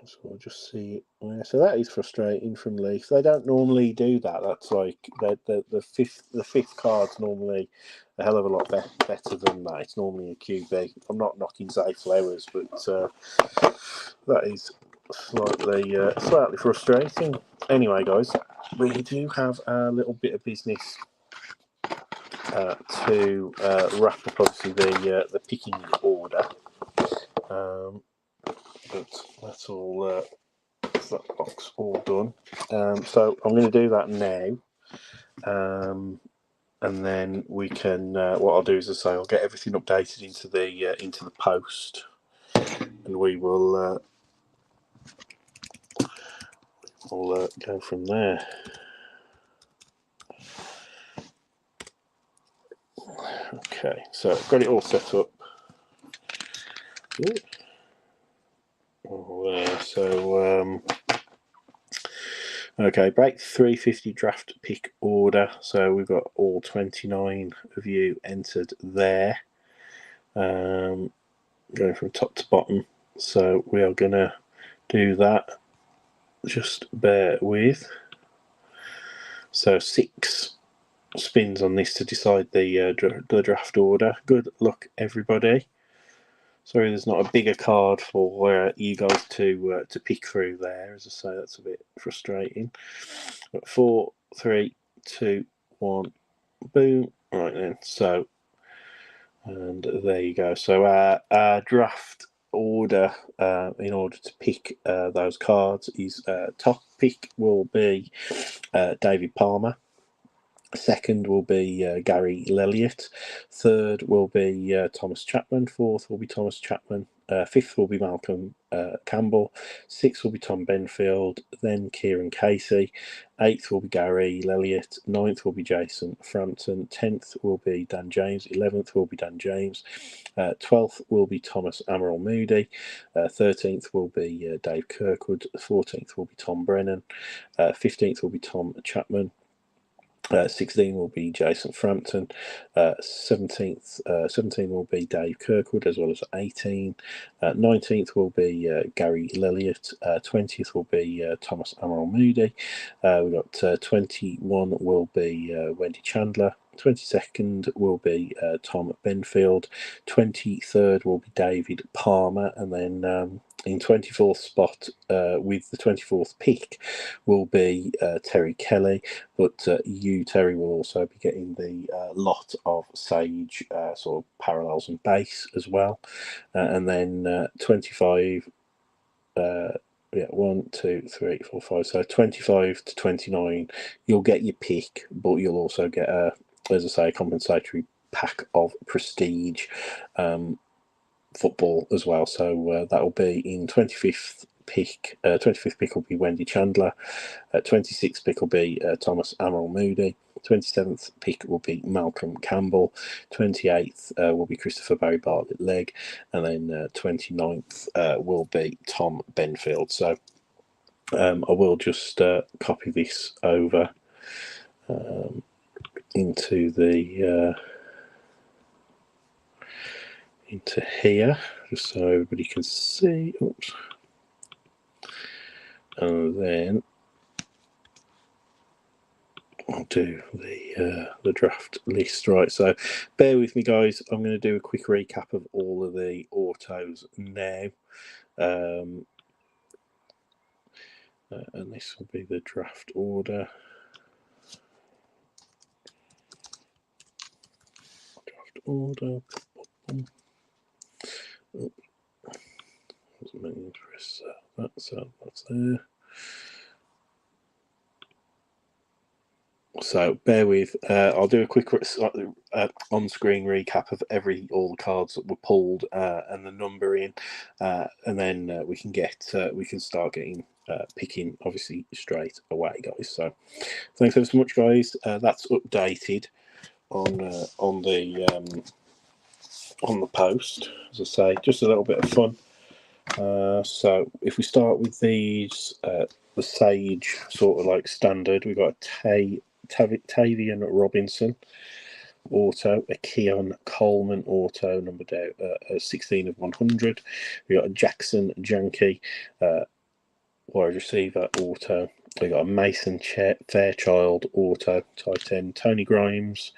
So I'll just see. Yeah, so that is frustrating from Leaf. They don't normally do that. That's like the fifth card's normally a hell of a lot better than that. It's normally a QB. I'm not knocking Zay Flowers, but that is slightly frustrating. Anyway, guys, we do have a little bit of business to wrap up. Obviously, the picking order. But that's all. That box all done. So I'm going to do that now, and then we can. What I'll do is, as I say, I'll get everything updated into the post, and we will we'll go from there. Okay, so I've got it all set up. All there. So okay, break 350 draft pick order. So we've got all 29 of you entered there. Going from top to bottom. So we are going to do that. Just bear with. So 6 spins on this to decide the draft order. Good luck, everybody. Sorry, there's not a bigger card for you guys to pick through there. As I say, that's a bit frustrating. But 4, 3, 2, 1, boom. Right then. So, and there you go. So our draft order in order to pick those cards is top pick will be David Palmer. Second will be Gary Lelliott. Third will be Thomas Chapman. Fourth will be Thomas Chapman. Fifth will be Malcolm Campbell. Sixth will be Tom Benfield. Then Kieran Casey. Eighth will be Gary Lelliott. Ninth will be Jason Frampton. 10th will be Dan James. 11th will be Dan James. 12th will be Thomas Amaral Moody. 13th will be Dave Kirkwood. 14th will be Tom Brennan. 15th will be Tom Chapman. 16 will be Jason Frampton. 17 will be Dave Kirkwood, as well as 18. 19th will be Gary Lelliott. 20th will be Thomas Amaral Moody. We've got 21 will be Wendy Chandler. 22nd will be Tom Benfield. 23rd will be David Palmer. And then in 24th spot, with the 24th pick, will be Terry Kelly. But you, Terry, will also be getting the lot of Sage sort of parallels and base as well. And then 25... yeah, 1, 2, 3, 4, 5. So 25 to 29, you'll get your pick, but you'll also get as I say, a compensatory pack of prestige football as well. So that will be in 25th pick. 25th pick will be Wendy Chandler. 26th pick will be Thomas Amal Moody. 27th pick will be Malcolm Campbell. 28th will be Christopher Barry Bartlett Legg. And then 29th will be Tom Benfield. So I will just copy this over into the into here, just so everybody can see. Oops. And then I'll do the draft list. Right, so bear with me, guys. I'm going to do a quick recap of all of the autos now. And this will be the draft order. Draft order. Oh, wasn't meant to press that, so that's there. So bear with. I'll do a quick on-screen recap of all the cards that were pulled and the numbering, and then we can start getting picking obviously straight away, guys. So thanks ever so much, guys. That's updated on the post. As I say, just a little bit of fun. So if we start with these, the Sage sort of like standard, we've got a Tavian Robinson auto, a Keon Coleman auto, numbered out 16 of 100. We got a Jackson Janke wide receiver auto. We got a Mason Fairchild auto, tight end. Tony Grimes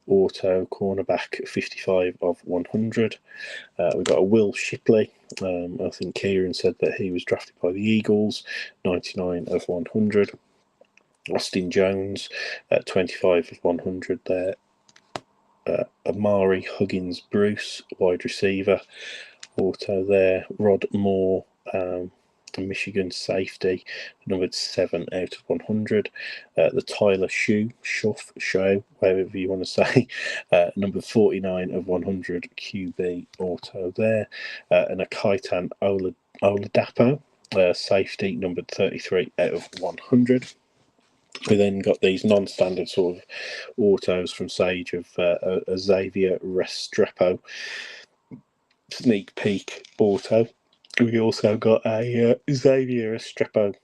auto, cornerback, 55 of 100. We got a Will Shipley. I think Kieran said that he was drafted by the Eagles, 99 of 100. Austin Jones, 25 of 100 there. Amari Huggins Bruce, wide receiver, auto there. Rod Moore, Michigan safety, numbered 7 out of 100. The Tyler Show, whatever you want to say, number 49 of 100 QB auto there. And a Kaitan Oladapo, safety, numbered 33 out of 100. We then got these non-standard sort of autos from Sage of a Xavier Restrepo sneak peek auto. We also got a Xavier Restrepo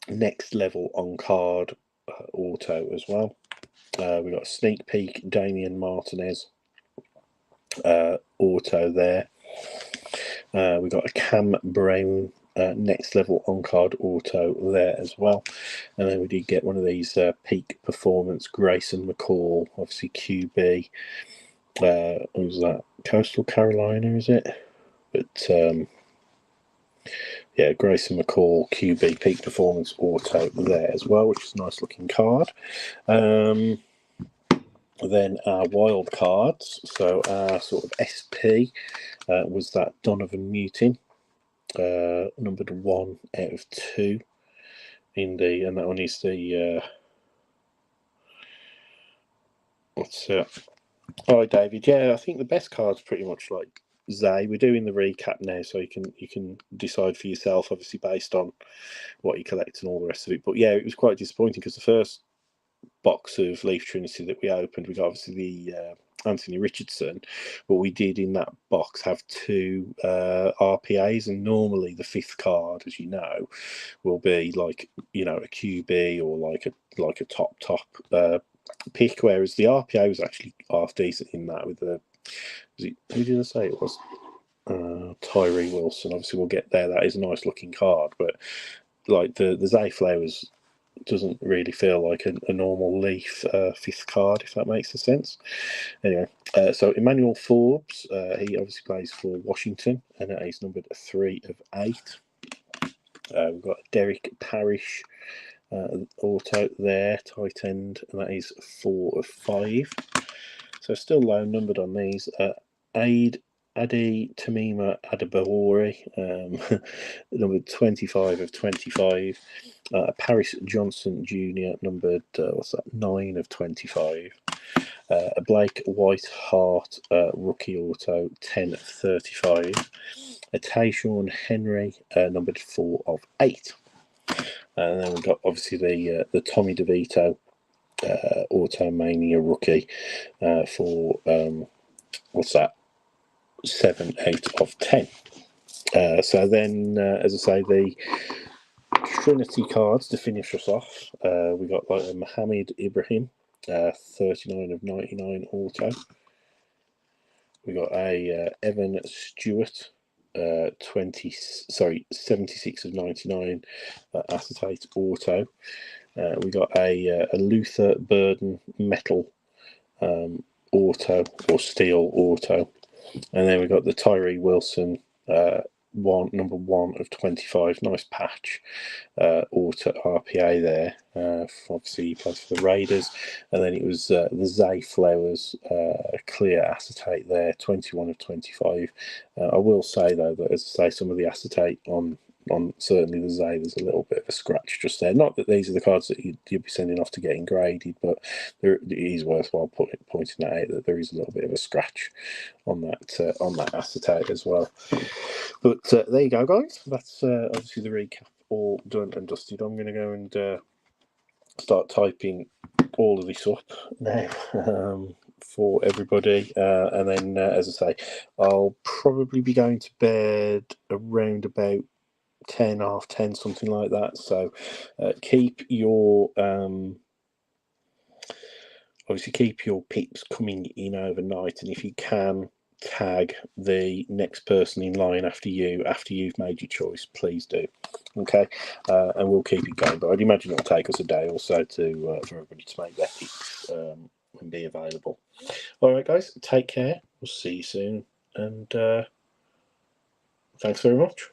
next level on card auto as well. We got a sneak peek Damian Martinez auto there. We got a Cam Brown next level on card auto there as well. And then we did get one of these peak performance Grayson McCall, obviously QB. What was that? Coastal Carolina, is it? But yeah, Grayson McCall QB peak performance auto there as well, which is a nice looking card. Then our wild cards, so our sort of SP was that Donovan Mutin, numbered 1 out of 2 in the, and that one is the what's it? Hi David. Yeah, I think the best card's pretty much like Zay. We're doing the recap now, so you can decide for yourself, obviously based on what you collect and all the rest of it. But yeah, it was quite disappointing because the first box of Leaf Trinity that we opened, we got obviously the Anthony Richardson, but we did in that box have 2 RPAs, and normally the 5th card, as you know, will be like, you know, a QB or like a top pick, whereas the RPA was actually half decent in that with the, who did I say it was? Tyree Wilson. Obviously we'll get there. That is a nice looking card, but like the Zay Flowers doesn't really feel like a normal Leaf 5th card, if that makes sense. Anyway, so Emmanuel Forbes, he obviously plays for Washington, and he's numbered 3 of 8. We've got Derek Parrish auto there, tight end, and that is 4 of 5. So still low numbered on these. Adi Tamima Adebawori, numbered 25 of 25. Paris Johnson Jr., numbered 9 of 25. Blake Whitehart, rookie auto, 10 of 35. Tayshaun Henry, numbered 4 of 8. And then we've got obviously the Tommy DeVito auto Mania rookie for 7 out of 10. So then, as I say, the Trinity cards to finish us off. We got like a Mohammed Ibrahim, 39 of 99 auto. We got a Evan Stewart, 76 of 99 acetate auto. We got a Luther Burden metal auto or steel auto, and then we got the Tyree Wilson number 1 of 25, nice patch auto RPA there. Obviously he plays for the Raiders, and then it was the Zay Flowers clear acetate there, 21 of 25. I will say though that, as I say, some of the acetate on certainly the Zay, there's a little bit of a scratch just there. Not that these are the cards that you'd be sending off to getting graded, but it is worthwhile pointing that out, that there is a little bit of a scratch on that acetate as well. But there you go, guys. That's obviously the recap all done and dusted. I'm going to go and start typing all of this up now for everybody, and then as I say, I'll probably be going to bed around about 10, half 10, something like that. So keep your obviously keep your pips coming in overnight, and if you can, tag the next person in line after you've made your choice, please do. Okay, and we'll keep it going, but I'd imagine it'll take us a day or so to for everybody to make their picks and be available. All right, guys, take care. We'll see you soon, and thanks very much.